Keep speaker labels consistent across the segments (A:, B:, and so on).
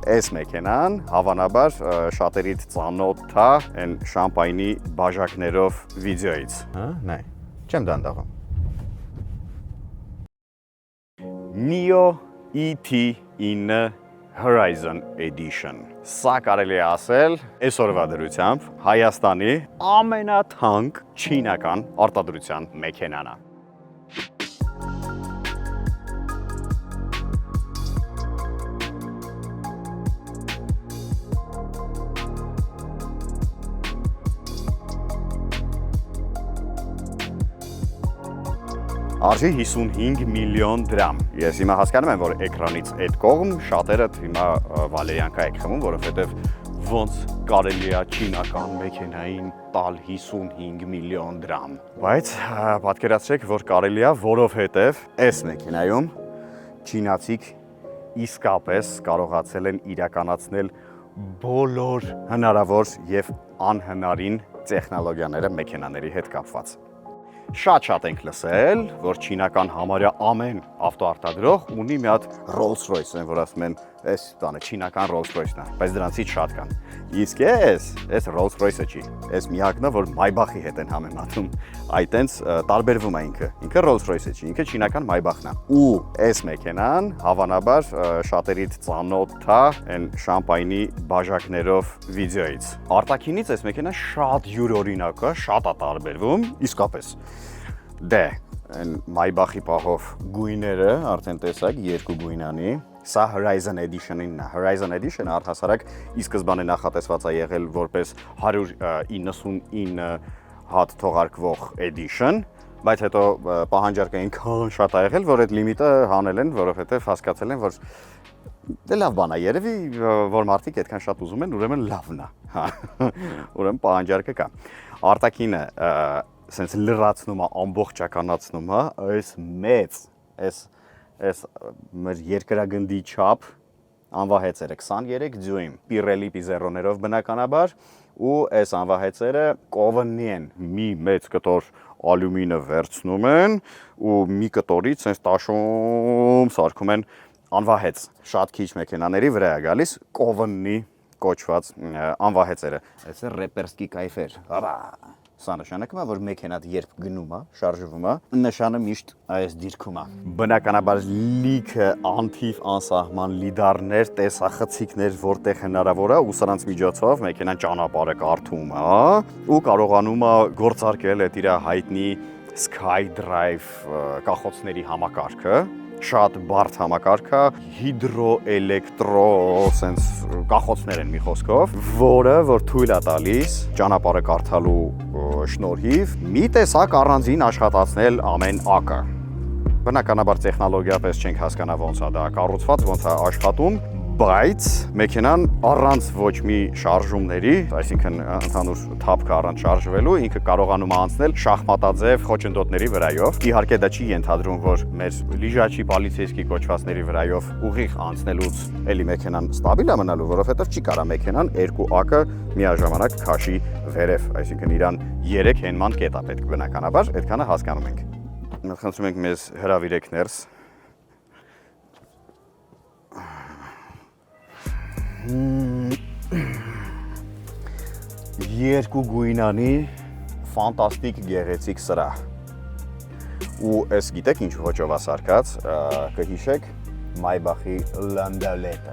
A: Այս մեքենան հավանաբար շատերիդ ծանոթ է այն շամպայնի բաժակներով վիդեոից։ Նայ, չեմ դանդաղում։ NIO ET9 Horizon Edition։ Սա կարելի է ասել այսօրվա դրությամբ Հայաստանի ամենաթանկ չինական արտադրության մեքենան է։ Արժի 55 միլիոն դրամ։ Ես հիմա հասկանում եմ, որ էկրանից այդ կողմ շատերը հիմա վալերյանքա եք խմում, որովհետև ոնց կարելի է չինական մեքենային տալ 55 միլիոն դրամ։ Բայց պատկերացրեք, որ կարելի է, որովհետև այս մեքենայում չինացիք իսկապես կարողացել են իրականացնել բոլոր հնարավոր եւ անհնարին տեխնոլոգիաները մեքենաների հետ կապված։ Շատ ենք լսել, որ չինական համարյա ամեն ավտոարտադրող ունի մի հատ Rolls-Royce, որ ասում են, այս տանը չինական Rolls-Royce-ն է, բայց դրանցից շատ կան։ Իսկ այս Rolls-Royce-ը չի, այս միակն է, որ Maybach-ի հետ են համեմատում, այտենց տարբերվում է ինքը Rolls-Royce-ը չի, ինքը չինական Maybach-ն է։ Ու այս մեքենան հավանաբար շատերիդ ծանոթ է այն շամպայնի բաժակներով վիդեոից։ Արտաքինից այս մեքենան շատ յուրօրինակ է, շատ է տարբերվում, իսկապես։ Դե, այն Maybach-ի պահով գույները, արդեն տեսակ, երկու գույնանի, սա Horizon Edition-ին է։ Horizon Edition-ը առհասարակ ի սկզբանե նախատեսված է եղել որպես 199 հատ թողարկվող Edition, բայց հետո պահանջարկը այնքան շատ է եղել, որ այդ լիմիտը հանել են, որովհետև հասկացել են, որ դե լավ բան է, երևի, որ մարդիկ այդքան շատ ուզում են, ուրեմն լավն է։ Ուրեմն պահանջարկը կա։ Արտաքինը սենց լրացնում է, ամբողջականացնում է, այս մեծ, այս մեր երկրագնդի չափ անվահեցերը 23 դյույմ, Pirelli P0-ներով բնականաբար, ու այս անվահեցերը կովնի են, մի մեծ կտոր ալյումինը վերցնում են, ու մի կտորից սենց տաշում սարքում են անվահեց, շատ քիչ մեքենաների վրա է գալիս կովնի կոչված անվահեցերը, այս է ռեպերսկի կայֆեր, Սա նշանակում է, որ մեքենատ երբ գնում է, շարժվում է, նշանը միշտ այս դիրքում է։ Բնականաբար լիքը անթիվ անսահման լիդարներ, տեսախցիկներ, որտեղ հնարավոր է, ու սրանց միջոցով մեքենան ճանապարհը կարդում է, ու կարողանում է գործարկել այդ իր հայտնի SkyDrive կախոցների համակարգը, շատ բարդ համակարգ է, հիդրոէլեկտրո սենց կախոցներ են մի խոսքով, որը որ թույլ է տալիս ճանապարհը կարդալու շնորհիվ մի տեսակ առանձին աշխատացնել ամեն ակը։ Բնականաբար տեխնոլոգիապես չենք հասկանա ոնց է դա կառուցված, ոնց է աշխատում, բայց մեքենան առանց ոչ մի շարժումների, այսինքն ընդհանուր թափքը առանց շարժվելու, ինքը կարողանում է անցնել շախմատաձև խոչընդոտների վրայով։ Իհարկե դա չի ենթադրում, որ մեր լիժաչի պոլիցեյսկի կոչվածների վրայով ուղիղ անցնելուց էլի մեքենան ստաբիլ է մնալու, որովհետև չի կարա մեքենան երկու ակը միաժամանակ քաշի վերև, այսինքն իրան 3 հենման կետ է պետք բնականաբար, այդքանը հասկանում ենք։ Խնդրում ենք մեզ հրավիրեք ներս։ Երկու գույնանի ֆանտաստիկ գեղեցիկ սրահ։ Ու այս գիտեք ինչ ոճով է սարքած, կհիշեք Maybach-ի Landaulet,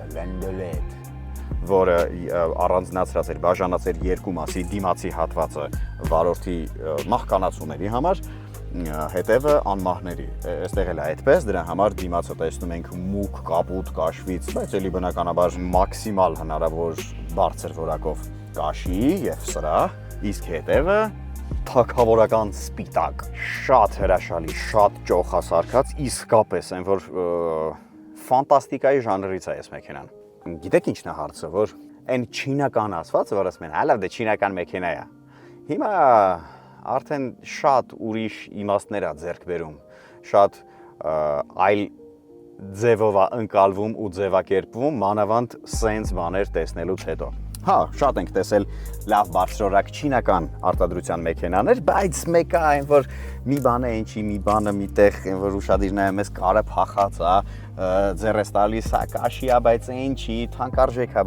A: որը առանձնացրած էր, բաժանած էր երկու մասի, դիմացի հատվածը վարորդի մահկանացուների համար, հետևը անմահների, այստեղ էլ է այդպես, դրա համար դիմացը տեսնում ենք մուգ, կապուտ, կաշվից, բայց էլի բնականաբար մաքսիմալ հնարավոր բարձր որակով կաշի և սրահ, իսկ հետևը թագավորական սպիտակ, շատ հրաշալի, շատ ճոխասարքած, իսկապես են, որ ֆանտաստիկայի ժանրից է այս մեքենան։ Գիտեք ինչն է հարցը, որ այն չինական ասված, որ ասում են, հալավ դե չինական մեքենա է։ Հիմա արդեն շատ ուրիշ իմաստներ է ձեռք բերում, շատ այլ ձևով է ընկալվում ու ձևակերպվում, մանավանդ սենց բաներ տեսնելուց հետո։ Հա, շատ ենք տեսել լավ բարձրորակ չինական արտադրության մեքենաներ, բայց մեկը այն որ մի բան է ինչի, մի բանը միտեղ, այն որ ուշադիր նայում ես կարը փախած է, ձեռես տալիս է կաշի է, բայց ինչի, թանկարժեք է,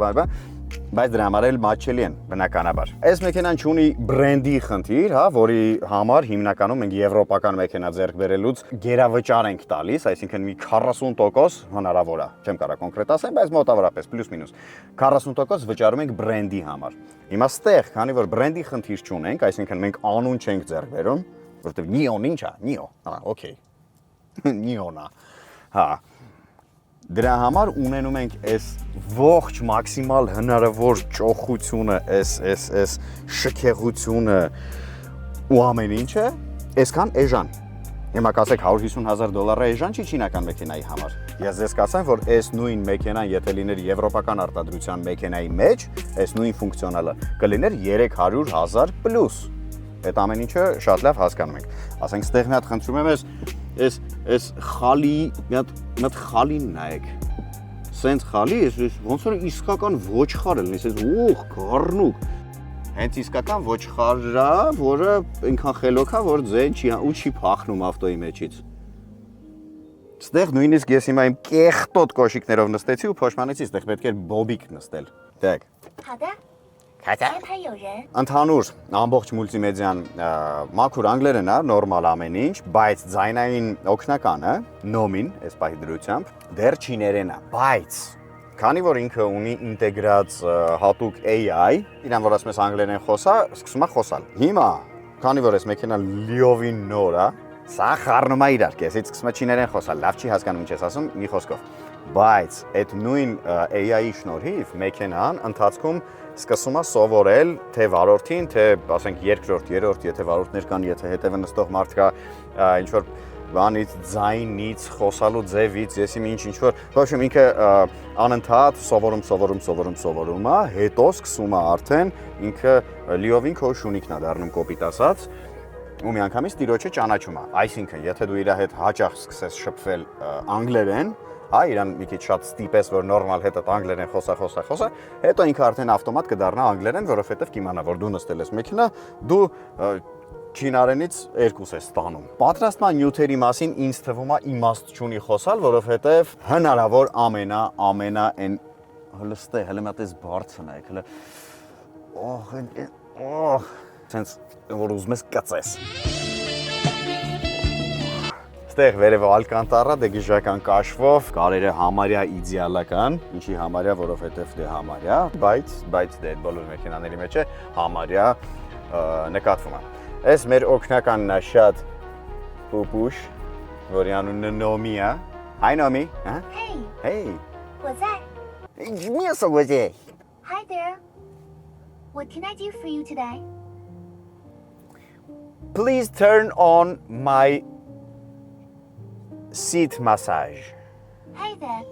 A: բայց դրա համար էլ մատչելի են բնականաբար։ Այս մեքենան չունի բրենդի խնդիր, հա, որի համար հիմնականում մենք եվրոպական մեքենա ձեռք բերելուց գերավճար ենք տալիս, այսինքն մի 40% հնարավոր է, չեմ կարող կոնկրետ ասեմ, բայց մոտավորապես պլյուս-մինուս 40% վճարում ենք բրենդի համար։ Հիմա ստեղ, քանի որ բրենդի խնդիր չունենք, այսինքն մենք անուն չենք ձեռք բերում, որովհետև Նիոն ինչ է, Նիո, հա, օքեյ, Նիոնա, հա, դրա համար ունենում ենք այս ողջ մաքսիմալ հնարավոր ճոխությունը, այս շքեղությունը ու ամեն ինչը, այսքան էժան։ Հիմա կասեք $150,000 էժան չի չինական մեքենայի համար։ Ես ձեզ կասեմ, որ այս նույն մեքենան, եթե լիներ եվրոպական արտադրության մեքենայի մեջ, այս նույն ֆունկցիոնալը կլիներ 300,000 պլյուս։ Այդ ամեն ինչը շատ լավ հասկանում ենք։ Ասենք ստեղ մի հատ խնդրում եմ այս խալի, մի հատ խալին նայեք։ Սենց խալի, ոնց որ իսկական ոչխար է լինի, սենց ուղ, գառնուկ։ Հենց իսկական ոչխարը, որը այնքան խելոք է, որ ձեն չի ու չի փախնում ավտոյի մեջից։ Ստեղ նույնիսկ ես հիմա իմ կեղտոտ կոշիկներով նստեցի ու փոշմանեցի, ստեղ պետք էր բոբիկ նստել։ Դեք։ Ընդհանուր ամբողջ մուլտիմեդիան մաքուր անգլերեն է, նորմալ ամեն ինչ, բայց ձայնային օգնականը, նոմին, այս պահի դրությամբ, դեռ չիներեն է, բայց քանի որ ինքը ունի ինտեգրած հատուկ AI, իրան որ ասում ես անգլերեն խոսա, սկսում է խոսալ։ Հիմա, քանի որ այս մեքենան լիովին նոր է, սա խառնում է իրար, կեսից սկսում է չիներեն խոսալ, լավ չի հասկանում ինչ ես ասում, մի խոսքով։ Բայց այդ նույն AI-ի շնորհիվ մեքենան ընթացքում սկսում է սովորել թե վարորդին, թե ասենք երկրորդ, երրորդ, եթե վարորդներ կան, եթե հետևը նստող մարդ կա, ինչ որ բանից, ձայնից, խոսալու ձևից, ես իմ ինչ-որ, ոչմ ինքը անընդհատ սովորում է, հետո սկսում է արդեն ինքը լիովին քո շունիկն է դառնում կոպիտ ասած, ու միանգամից տիրոջը ճանաչում է։ Այսինքն, եթե դու իր հետ հաճախ սկսես շփվել անգլերեն, հա, իրան մի քիչ շատ ստիպես, որ նորմալ հետդ անգլերեն խոսա, հետո ինքը արդեն ավտոմատ կդառնա անգլերեն, որովհետև կիմանա, որ դու նստել ես մեքենա, դու չինարենից երկուս է ստանում։ Պատրաստման նյութերի մասին ինձ թվում է իմաստ չունի խոսալ, որովհետև հնարավոր ամենա այն հլստե, հələ մի հատ էս բարձը նայեք, հələ սենց որ ուզում ես կծես։ Ստեղ վերևը ալկանտարա, դե գիժական կաշվով, կարերը համարյա իդեալական, ինչի համարյա, որովհետև դե համարյա, բայց դե բոլոր մեքենաների մեջ է համարյա նկատվում է։ Այս մեր օգնականն է շատ պուպուշ, որի անունը Նոմի է։ Hi Նոմի, հա? Hey.
B: 我在。
A: 没有说过这。
B: Hi there. What can I do for you today?
A: Please turn on my seat massage.
B: Hi there.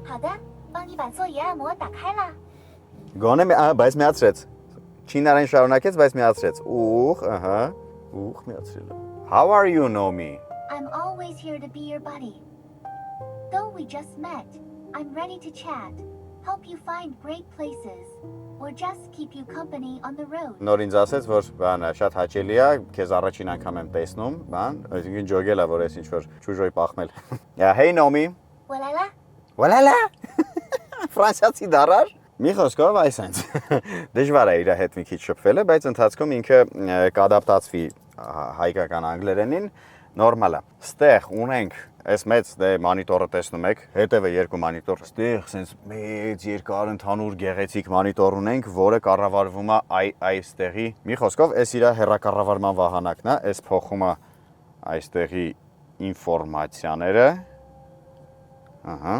B: 好的，帮你把座椅按摩打开了。
A: Գոնե բայց միացրեց։ Չինարեն շարունակեց, բայց միացրեց։ Ահա, միացրել է։ How are you, Nomi?
B: I'm always here to be your buddy. Though we just met, I'm ready to chat, help you find great places, or just keep you company on the road.
A: Նոր ինձ ասեց, որ բանը շատ հաճելի է, քեզ առաջին անգամ եմ տեսնում, բան, այսինքն ջոգել է, որ ես ինչ որ ճուժոյ պախմել։ Hey Nomi.
B: 我来啦。
A: Վալալա։ Ֆրանսիացի դարար։ Մի խոսքով այսպես։ Դժվար է իր հետ մի քիչ շփվելը, բայց ընթացքում ինքը կադապտացվի հայկական անգլերենին, նորմալ է։ Ստեղ ունենք այս մեծ դե մոնիտորը տեսնում եք, հետևը երկու մոնիտոր, ստեղ sense մեծ երկար ընդհանուր գեղեցիկ մոնիտոր ունենք, որը կառավարվում է այստեղի։ Մի խոսքով, այս իր հեռակառավարման վահանակն է, այս փոխում է այստեղի ինֆորմացիաները։ Ահա։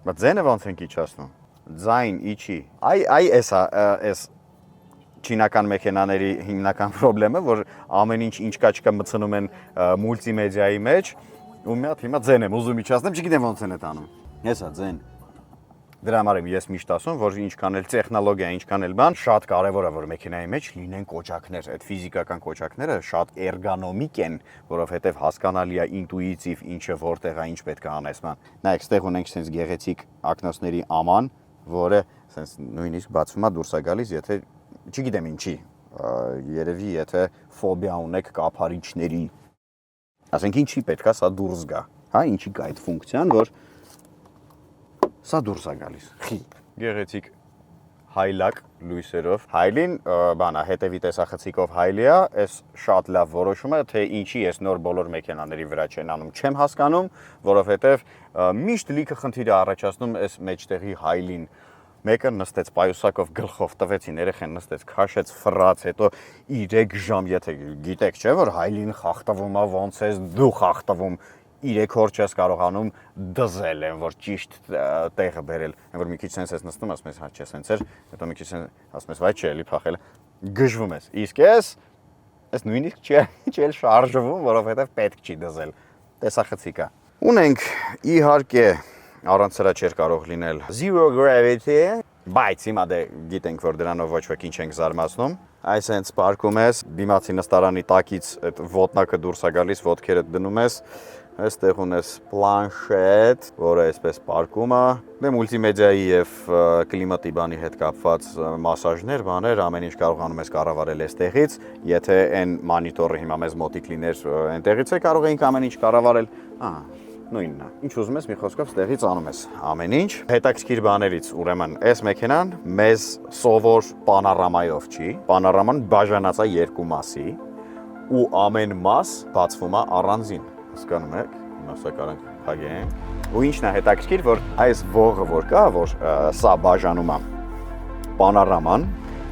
A: Բայց ձենը ոնց են իջացնում։ Ձայն իջի։ Այս չինական մեքենաների հիմնական խնդրեմը, որ ամեն ինչ կա չկա մտցնում են մուլտիմեդիայի մեջ, ու մի հատ հիմա ձեն եմ ուզում իջացնեմ, չգիտեմ ոնց են այդ անում։ Հեսա ձեն։ Դրա համար եմ ես միշտ ասում, որ ինչքան էլ տեխնոլոգիա, ինչքան էլ բան, շատ կարևոր է, որ մեքենայի մեջ լինեն կոճակներ, այդ ֆիզիկական կոճակները շատ էրգոնոմիկ են, որովհետև հասկանալի է ինտուիտիվ ինչը որտեղ է, ինչ պետք է անես ման։ Նայեք, ստեղ ունենք sense գեղեցիկ ակնոցների աման, որը Սենց նույնիսկ բացվում է դուրս է գալիս, եթե չգիտեմ ինչի, երևի եթե ֆոբիա ունեք կափարիչների, ասենք ինչի պետքա սա դուրս գա, հա, ինչի կա այդ ֆունկցիան, որ սա դուրս է գալիս։ Խի, գեղեցիկ հայլակ լույսերով։ Հայլին բանա հետևի տեսախցիկով հայլի է, այս շատ լավ որոշում է, թե ինչի ես նոր բոլոր մեքենաների վրա չեն անում, չեմ հասկանում, որովհետև միշտ լիքը խնդիր է առաջացնում այս մեջտեղի հայլին։ Մեկը նստեց պայուսակով գլխով տվեցին, երեխեն նստեց, քաշեց, ֆռաց, հետո 3 ժամ, եթե գիտեք, չէ՞ որ հայլին խախտվում է, ոնց ես դու խախտվում 3 օր չես կարողանում դզել են, որ ճիշտ տեղը բերել, այն որ մի քիչ սենց ես նստում, ասում ես, հա, չէ, սենց էր, հետո մի քիչ ասում ես, վայ, չէ, էլի փախել, գժվում ես, իսկ ես նույնիսկ չի շարժվում, որովհետև պետք չի դզել, տեսախցիկ է։ Ունենք իհարկե առանց սրա չէր կարող լինել zero gravity, բայց հիմա դե գիտենք, որ դրանով ոչ ոք ինչ ենք զարմացնում, այս հենց պարկում ես, դիմացի նստարանի տակից այդ ոտնակը դուրս է գալիս, ոտքերդ դնում ես, այստեղ ունես պլանշետ, որը այսպես պարկում է, դե մուլտիմեդիայի եւ կլիմատի բանի հետ կապված մասաժներ, բաներ, ամեն ինչ կարողանում ես կառավարել այստեղից, եթե այն մոնիտորը հիմա մեզ մոտիկ լիներ այնտեղից է կարող էինք ամեն ինչ կառավարել, նույնն է։ Ինչ ուզում ես, մի խոսքով ստեղից անում ես ամեն ինչ։ Հետաքրքիր բաներից, ուրեմն, այս մեքենան մեզ սովոր պանորամայով չի։ Պանորաման բաժանած է 2 մասի ու ամեն մաս բացվում է առանձին։ Հասկանում եք, հիմա սա կարանք փակենք։ Ու ինչն է հետաքրքիր, որ այս ողը որ կա, որ սա բաժանում է պանորաման,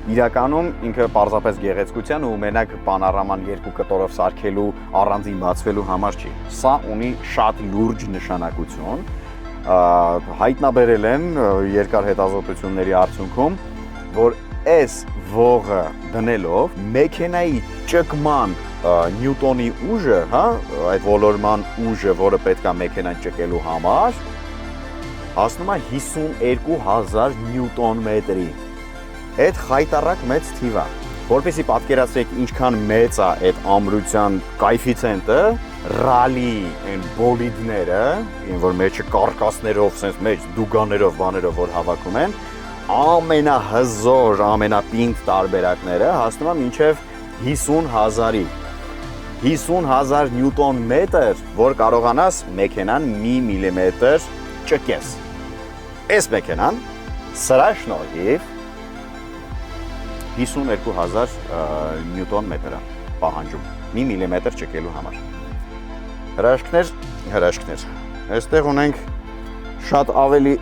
A: իրականում ինքը պարզապես գեղեցկության ու մենակ պանորաման 2 կտորով սարքելու առանձին բացվելու համար չի։ Սա ունի շատ լուրջ նշանակություն, հայտնաբերել են երկար հետազոտությունների արդյունքում, որ այս ողը դնելով մեքենայի ճկման նյուտոնի ուժը, հա, այդ ոլորման ուժը, որը պետք է մեքենան ճկելու համար, հասնում է 52,000 նյուտոն մետրի։ Այդ խայտառակ մեծ թիվ է, որպեսզի պատկերացրեք ինչքան մեծ է այդ ամրության կոեֆիցիենտը, ռալի այն բոլիդները, որ մեջը կարկասներով, sense մեջ դուգաներով, բաներով որ հավաքում են, ամենահզոր, ամենապինդ տարբերակները հասնում է մինչև 50,000-ի։ 50,000 նյուտոն մետր, որ կարողանաս մեքենան մի միլիմետր ճկես։ Այս մեքենան սրա շնորհիվ 52,000 նյուտոն մետրը պահանջում մի միլիմետր ճկելու համար։ Հրաշքներ։ Այստեղ ունենք շատ ավելի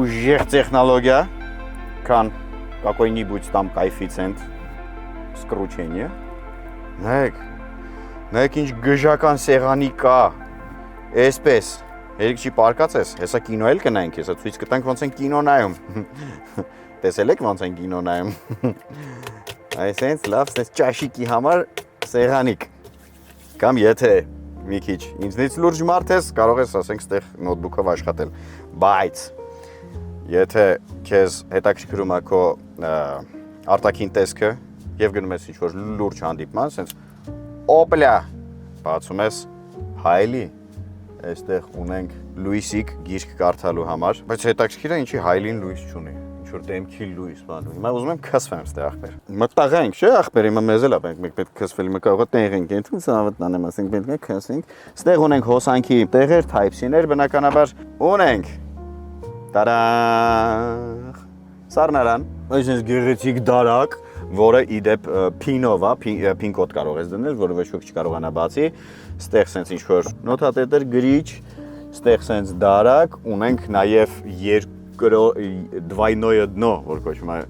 A: ուժեղ տեխնոլոգիա, քան какой-нибудь там коэффициент скручения։ Նայեք ինչ գժական սեղանի կա, այսպես, երիք չի պարկած ես, հեսա կինո էլ կնայինք, հեսա ցույց կտանք ոնց են կինո նայում, տեսել եք ոնց են կինո նայում, այսենց լավ, սենց ճաշիկի համար սեղանիկ, կամ եթե մի քիչ ինձնից լուրջ մարդ ես, կարող ես ասենք ստեղ նոթբուքով աշխատել, բայց եթե քեզ հետաքրքրում է քո արտաքին տեսքը եւ գնում ես ինչ-որ լուրջ հանդիպման, սենց օպլա, բացում ես հայլի, այստեղ ունենք լույսիկ գիրք կարդալու համար, բայց հետաքրքիր է ինչի հայլին լույս չունի, ինչ-որ դեմքի լույս բանում, հիմա ուզում եմ քսվեմ ստեղ ախպեր, մտաղենք, չէ ախպեր, հիմա մեզ էլ ապենք, մեկ պետք քսվել, հիմա կարող է տեղենք, ենթուն սավտնանեմ, ասենք պետք է քսվենք, ստեղ ունենք հոսանքի տեղեր, Type-C-ներ, բնականաբար ունենք, տարախ, սառնարան, այսինքն գեղեցիկ դարակ, որը իդեպ փինով է, փին կոդ կարող ես դնել, որը ոչ ոք չկարողանա բացի, ստեղ սենց ինչ-որ նոթատետր գրիչ, ստեղ սենց դարակ, ունենք նաև двойное дно, որ կոչվում է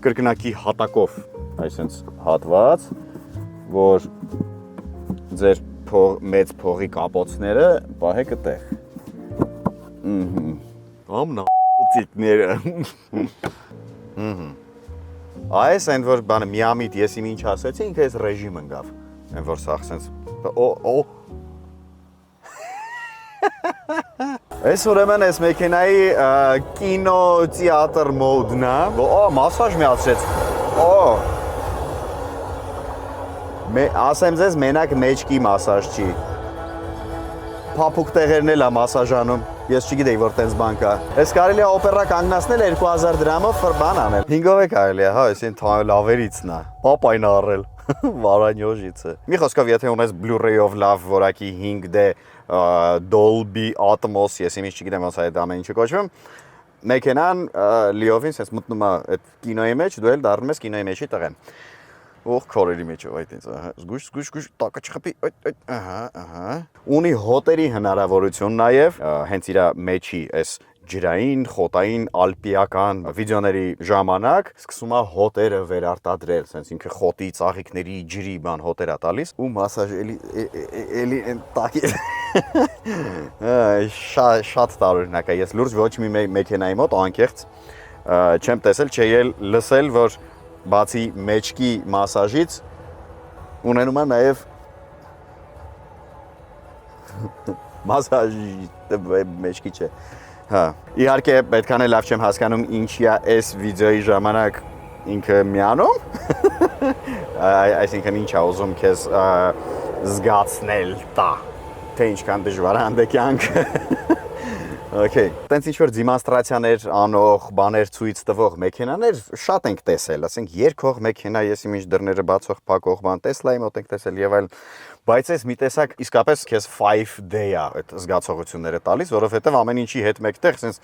A: կրկնակի հատակով, այսինքն հատված, որ ձեր մեծ փողի կապոցները պահեք այդտեղ։ Ամնա*****ները։ Այս այն որ բանը միամիտ ես իմ ինչ ասեցի, ինքը այս ռեժիմ ընկավ, այն որ սաղ սենց, Այս ուրեմն այս մեքենայի կինոթեատր մոդն է, մասաժ միացրեց, ասեմ ձեզ մենակ մեջքի մասաժ չի, փափուկ տեղերն էլ է մասաժանում,
C: Ես չգիտեի որ տենց բան կա։ Այս կարելի է օպերա կանգնացնել 2000 դրամով բան անել։ 5-ով է կարելի է, հա, այսին լավերիցն է։ Պապայն առել։ Վարանյոժիցը։ Մի խոսքով եթե ունես Blu-ray-ով լավ որակի 5D Dolby Atmos, ես իմիջ չգիտեմ ոնց է այդ ամեն ինչը կոչվում, մեքենան լիովին sense մտնում է այդ կինոյի մեջ, դու էլ դառնում ես կինոյի մեջի տղեն։ Օх քորերի մեջով այդ ինձ, զգուշ, տակը չխփի, ահա։ Ունի հոտերի հնարավորություն նաև, հենց իր մեջի այս ջրային, խոտային, ալպիական վիդեոների ժամանակ սկսում է հոտերը վերարտադրել, sense ինքը խոտի, ծաղիկների, ջրի բան հոտեր է տալիս ու մասաժ էլի տակի շատ տարօրինակ է։ Ես լուրջ ոչ մի մեքենայի մոտ անկեղծ չեմ տեսել, չէ էլ լսել, որ բացի մեջքի մասաժից ունենում է նաև մասաժի մեջքի չէ։ Հա, իհարկե պետք է լավ չեմ հասկանում ինչի է այս վիդեոյի ժամանակ ինքը միանում։ Այսինքն ինչ է ուզում քեզ զգացնել տա, թե ինչքան դժվար է հանդեկյանքը։ Okay, տենց ինչ-որ դիմոնստրացիաներ անող, բաներ ցույց տվող մեքենաներ շատ ենք տեսել, ասենք երկող մեքենա, ես իմիջ դռները բացող, փակող բան Տեսլայի մոտ ենք տեսել եւ այլ, բայց այս մի տեսակ իսկապես քեզ 5D է այդ զգացողությունները տալիս, որովհետեւ ամեն ինչի հետ մեկտեղ, sense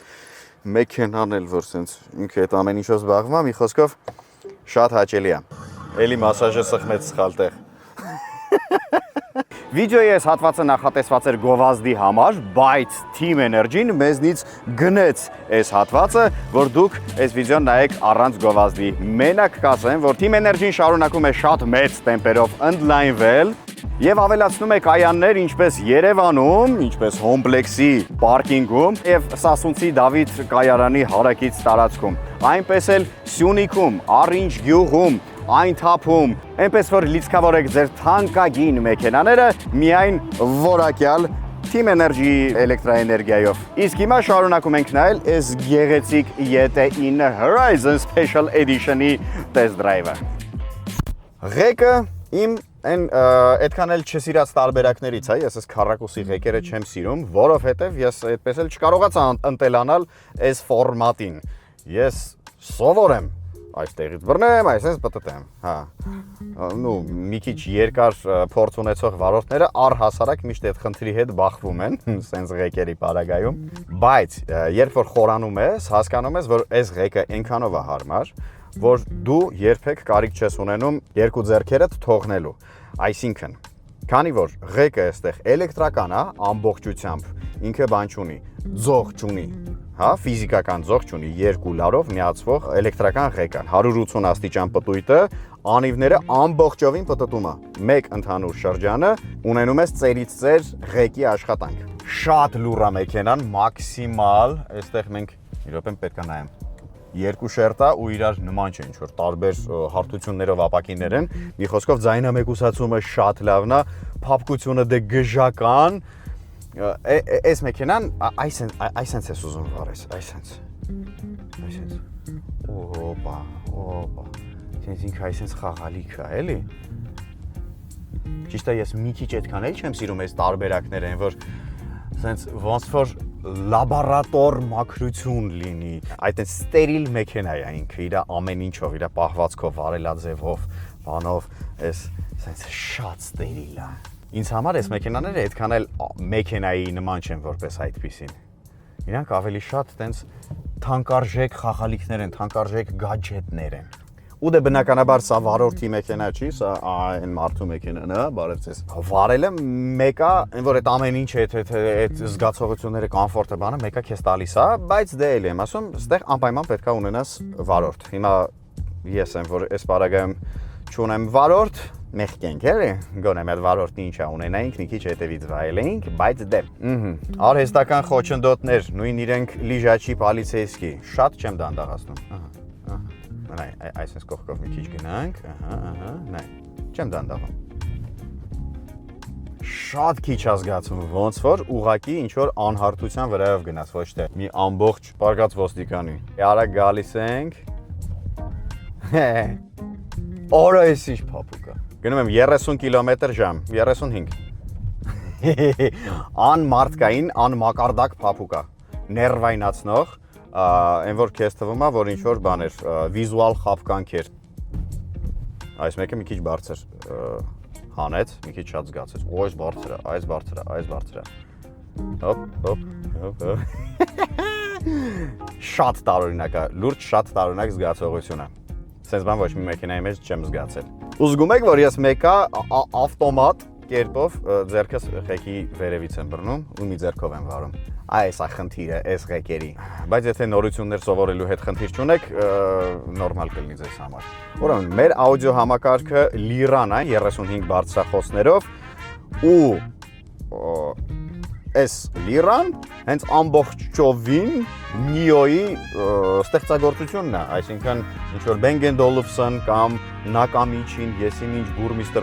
C: մեքենան էլ որ sense ինքը այդ ամեն ինչով զբաղվում է, մի խոսքով շատ հաճելի է։ Էլի մասաժը սխմեց սխալ տեղ։ Վիդեոյի այս հատվածը նախատեսված էր գովազդի համար, բայց Team Energy-ն մեզնից գնեց այս հատվածը, որ դուք այս վիդեոն նայեք առանց գովազդի։ Մենակ կասեմ, որ Team Energy-ն շարունակում է շատ մեծ տեմպերով ընդլայնվել եւ ավելացնում է կայաններ ինչպես Երևանում, ինչպես Հոմպլեքսի պարկինգում եւ Սասունցի Դավիթ կայարանի հարակից տարածքում, այնպես էլ Սյունիքում, Առինջ գյուղում, այն թափում, այնպես որ լիցքավորեք ձեր թանկագին մեքենաները միայն որակյալ Team Energy էլեկտրաէներգիայով։ Իսկ հիմա շարունակում ենք նայել այս գեղեցիկ YT9 Horizon Special Edition-ի test drive-ը։ Ղեկը իմ այդքան էլ չսիրած տարբերակներից է, ես այս քառակուսի ղեկերը չեմ սիրում, որովհետև ես այդպես էլ չկարողացա ընտելանալ այս ֆորմատին։ Ես սովոր եմ այստեղից բռնեմ, այսպես պտտեմ, հա։ Նու մի քիչ երկար փորձ ունեցող վարորդները առհասարակ միշտ այդ խնդրի հետ բախվում են, սենց ղեկերի պարագայում, բայց երբ որ խորանում ես, հասկանում ես, որ այս ղեկը այնքանով է հարմար, որ դու երբեք կարիք չես ունենում երկու ձեռքերդ թողնելու։ Այսինքն, քանի որ ղեկը այստեղ էլեկտրական է, ամբողջությամբ ինքը բան չունի, ձող չունի, հա, ֆիզիկական ձող չունի, երկու լարով միացվող էլեկտրական ղեկ է, 180 աստիճան պտույտը, անիվները ամբողջովին պտտում է, մեկ ընդհանուր շրջանը ունենում ես ծերից ծեր ղեկի աշխատանք։ Շատ լուռ է մեքենան, մաքսիմալ, այստեղ մենք իրոք պետք է նայեմ։ Երկու շերտա ու իրար նման չէ, ինչ որ տարբեր հարթություններով ապակիներ են, մի խոսքով ձայնամեկուսացումը շատ լավն է, փափկությունը դե գժական։ Այս մեքենան այսենց ես ուզում վարես, այսենց։ Օպա, sense ինքը այսենց խաղալիք է, էլի։ Ճիշտ է, ես մի քիչ այդքան էլ չեմ սիրում այս տարբերակները, այն որ sense ոնց որ լաբորատոր մաքրություն լինի, այդպես ստերիլ մեքենա է ինքը, իր ամեն ինչով, իր պահվածքով, վարելաձևով, բանով, այս sense շատ ստերիլ է։ Ինձ համար այս մեքենաները այդքան էլ մեքենայի նման չեն որպես այդպիսին։ Իրանք ավելի շատ տենց թանկարժեք խաղալիքներ են, թանկարժեք գադջետներ են։ Ու դե բնականաբար սա վարորդի մեքենա չի, սա այն մարդու մեքենան է, բարև ձեզ։ Վարելը մեկա, որ այդ ամեն ինչը, այդ զգացողությունները, կոմֆորտը բանը մեկա քեզ տալիս է, բայց դե էլ եմ ասում, ստեղ անպայման պետք է ունենաս վարորդ։ Հիմա ես եմ, որ այս պարագայում չունեմ վարորդ, մեղք ենք, էլի, գոնե մի հատ վարորդն ինչա ունենայինք, մի քիչ հետևից վայելեինք, բայց դե։ Արհեստական խոչընդոտներ, նույն իրենք լիժաչի պալիցեյսկի, շատ չեմ դանդաղացնում։ Նայ, այսպես կողքով մի քիչ գնանք, նայ, չեմ դանդաղում։ Շատ քիչ է զգացում, ոնց որ ուղակի ինչ որ անհարթության վրայով գնաց, ոչ թե մի ամբողջ պարկած ոստիկանի։ Արագ գալիս ենք։ Օրը էս ինչ փափուկ է։ Գնում եմ 30 կմ/ժ, 35։ Անմարդկային, անմակարդակ փափուկ է։ ներվայնացնող, այն որ քեզ թվում է, որ ինչ որ բաներ, վիզուալ խապկանքեր։ Այս մեկը մի քիչ բարձր հանեց, մի քիչ շատ զգացեց։ Այս բարձր է, այս բարձր է, այս բարձր է։ Հոպ, հոպ, հոպ, հոպ։ Շատ տարօրինակ է, լուրջ շատ տարօրինակ զգացողություն է։ Սենց բան ոչ մի մեքենայի մեջ չեմ զգացել։ Ու զգում եք, որ ես մեկը ավտոմատ կերպով ձեռքս ղեկի վերևից եմ բռնում ու մի ձեռքով եմ վարում։ Այս է խնդիրը, այս ղեկերի։ Բայց եթե նորություններ սովորելու հետ խնդիր չունեք, նորմալ կլինի ձեզ համար։ Ուրեմն, մեր աուդիո համակարգը Lyran է 35 բարձրախոսներով ու այս Lyran հենց ամբողջովին Nio-ի ստեղծագործությունն է, այսինքն ինչ որ Bang & Olufsen կամ Nakamichi-ին, եսիմ ինչ Burmester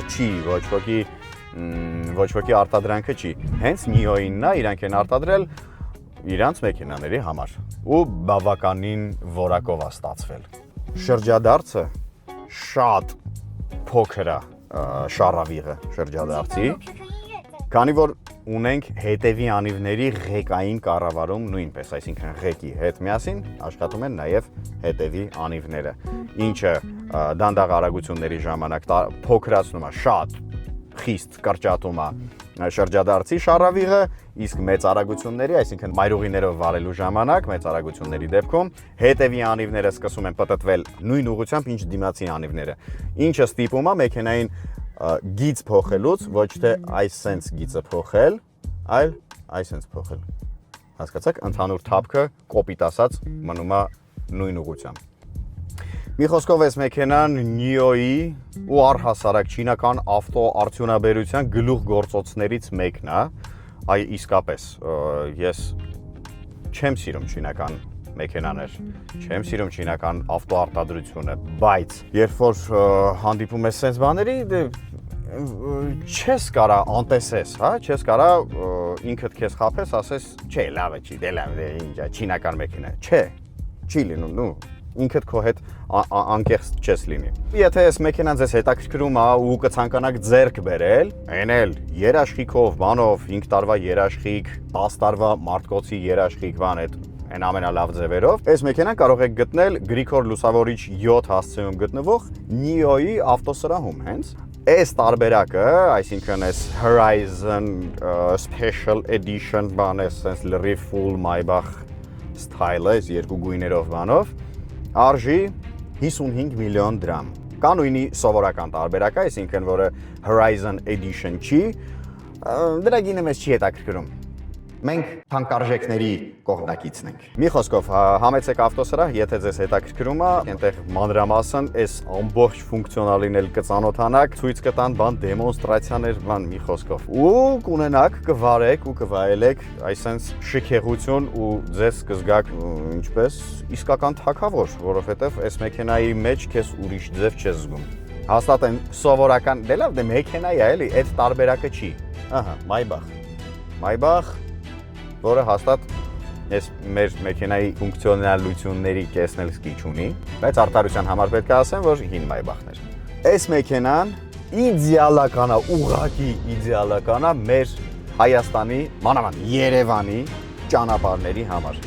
C: չի, ոչ ոքի արտադրանքը չի։ Հենց Nio-ինն է, իրանք են արտադրել իրանց մեքենաների համար ու բավականին որակով է ստացվել։ Շրջադարձը շատ փոքր է շարավիղը շրջադարձի, քանի որ ունենք հետևի անիվների ղեկային կառավարում նույնպես, այսինքն ղեկի հետ միասին աշխատում են նաև հետևի անիվները, ինչը դանդաղ արագությունների ժամանակ փոքրացնում է, շատ խիստ կրճատում է շրջադարձի շարավիղը, իսկ մեծ արագությունների, այսինքն մայրուղիներով վարելու ժամանակ, մեծ արագությունների դեպքում հետևի անիվները սկսում են պտտվել նույն ուղղությամբ, ինչ դիմացի անիվները, ինչը ստիպում է մեքենային գիծ փոխելուց, ոչ թե այս սենց գիծը փոխել, այլ այս սենց փոխել։ Հասկացաք, ընդհանուր թափքը կոպիտ ասած մնում է նույն ուղղությամբ։ Մի խոսքով այս մեքենան Nio-ի ու առհասարակ չինական ավտո արդյունաբերության գլուխ գործոցներից մեկն է, այ իսկապես ես չեմ սիրում չինական մեքենաներ, չեմ սիրում չինական ավտո արտադրությունը, բայց երբ որ հանդիպում ես սենց բաների, չես կարա անտեսես, հա, չես կարա ինքդ քեզ խաբես, ասես, չէ, լավ է, չի, դե լավ է, ինչա, չինական մեքենա, չէ, չի լինում, նու, ինքդ քո հետ անկեղծ չես լինի։ Եթե այս մեքենան ձեզ հետաքրքրում է ու կցանկանաք ձեռք բերել, այն էլ երաշխիքով, բանով, 5 տարվա երաշխիք, 10 տարվա մարդկոցի երաշխիք, բան այդ այն ամենալավ ձևերով, այս մեքենան կարող եք գտնել Gricor լուսավորիչ 7 հասցեում գտնվող Nio-ի ավտոսրահում հենց։ Այս տարբերակը, այսինքն այս Horizon Special Edition բան է, sense լրիվ full Maybach style-ը, այս երկու գույներով բանով, արժի 55 միլիոն դրամ։ Կա նույնի սովորական տարբերակը, այսինքն որը Horizon Edition չի, դրա գինը մեզ չի հետաքրքրում։ Մենք թանկարժեքների կողմնակիցն ենք։ Մի խոսքով, համեցեք ավտոսրահ, եթե ձեզ հետաքրքրում է, այնտեղ մանրամասն այս ամբողջ ֆունկցիոնալին էլ կծանոթանաք, ցույց կտան բան դեմոնստրացիաներ, բան մի խոսքով։ Ու կունենաք, կվարեք ու կվայելեք այսպես շքեղություն ու ձեզ կզգաք ինչպես իսկական թագավոր, որովհետև այս մեքենայի մեջ քեզ ուրիշ ձև չես զգում։ Հաստատ այն սովորական, դե լավ, դե մեքենա է, էլի, այդ տարբերակը չի։ Ահա, Maybach որը հաստատ այս մեր մեքենայի ֆունկցիոնալությունների կեսնել սկիչ ունի, բայց արդարության համար պետք է ասեմ, որ հին Maybach-ն էր։ Այս մեքենան իդեալական է, ուղղակի իդեալական է մեր Հայաստանի, մանավանդ Երևանի ճանապարհների համար։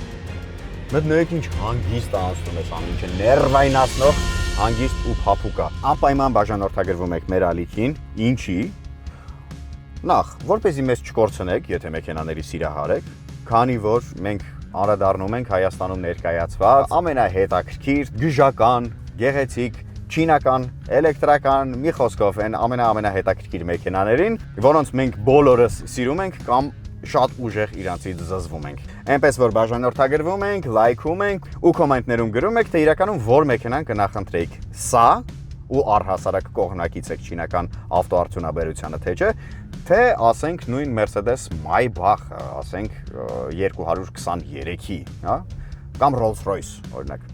C: Մտնեք ինչ հանգիստ անցնում ես, ամենը ներվայնացնող, հանգիստ ու փափուկ է։ Անպայման բաժանորդագրվում եք մեր ալիքին, ինչի։ Նախ, որպեսզի մեզ չկորցնեք, եթե մեքենաների սիրահար եք, քանի որ մենք անդրադառնում ենք Հայաստանում ներկայացված ամենահետաքրքիր, գժական, գեղեցիկ, չինական, էլեկտրական, մի խոսքով այն ամենահետաքրքիր մեքենաներին, որոնց մենք բոլորս սիրում ենք կամ շատ ուժեղ իրանցից զզվում ենք։ Այնպես որ բաժանորդագրվում ենք, լայքում ենք ու կոմենտներում գրում եք, թե իրականում որ մեքենան կնախընտրեիք։ Սա ու առհասարակ կողմնակից եք չինական ավտոարդյունաբերությանը, թե չէ, թե ասենք նույն Mercedes Maybach, ասենք 223-ի, հա, կամ Rolls-Royce, օրինակ։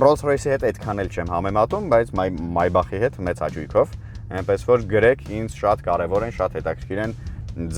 C: Rolls-Royce-ի հետ այդքան էլ չեմ համեմատում, բայց Maybach-ի հետ մեծ հաճույքով, այնպես որ գրեք, ինձ շատ կարևոր են, շատ հետաքրքիր են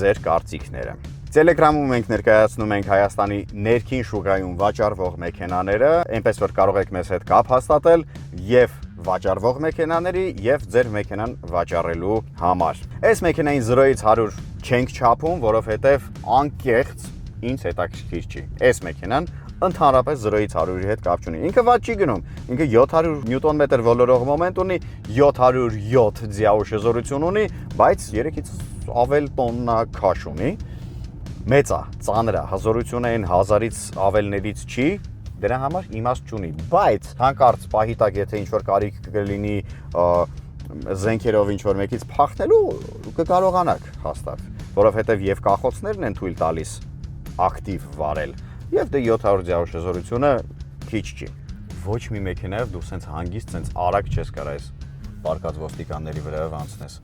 C: ձեր կարծիքները։ Telegram-ում մենք ներկայացնում ենք Հայաստանի ներքին շուկայում վաճառվող մեքենաները, այնպես որ կարող եք մեզ հետ կապ հաստատել եւ վաճառվող մեքենաների եւ ձեր մեքենան վաճառելու համար։ Այս մեքենային 0-ից 100 չենք չափում, որովհետեւ անկեղծ ինձ հետաքրքիր չի։ Այս մեքենան ընդհանրապես 0-ից 100-ի հետ կապ չունի։ Ինքը վատ չի գնում։ Ինքը 700 նյուտոն-մետր ոլորող մոմենտ ունի, 707 ձիաուշեզորություն ունի, բայց 3-ից ավել տոննա քաշ ունի։ Մեծ է, ծանր է, հզորությունը այն 1000-ից ավելներից չի, դրա համար իմաստ չունի, բայց հանկարծ պահի տակ եթե ինչ-որ կարիք կլինի զենքերով ինչ-որ մեկից փախնելու կկարողանաք հաստատ, որովհետև եւ կախոցներն են թույլ տալիս ակտիվ վարել, եւ դե 700 ձիաուշեզորությունը քիչ չի։ Ոչ մի մեքենայով դու սենց հանգիստ, սենց արագ չես կարող այս պարկած ոստիկանների վրայով անցնես։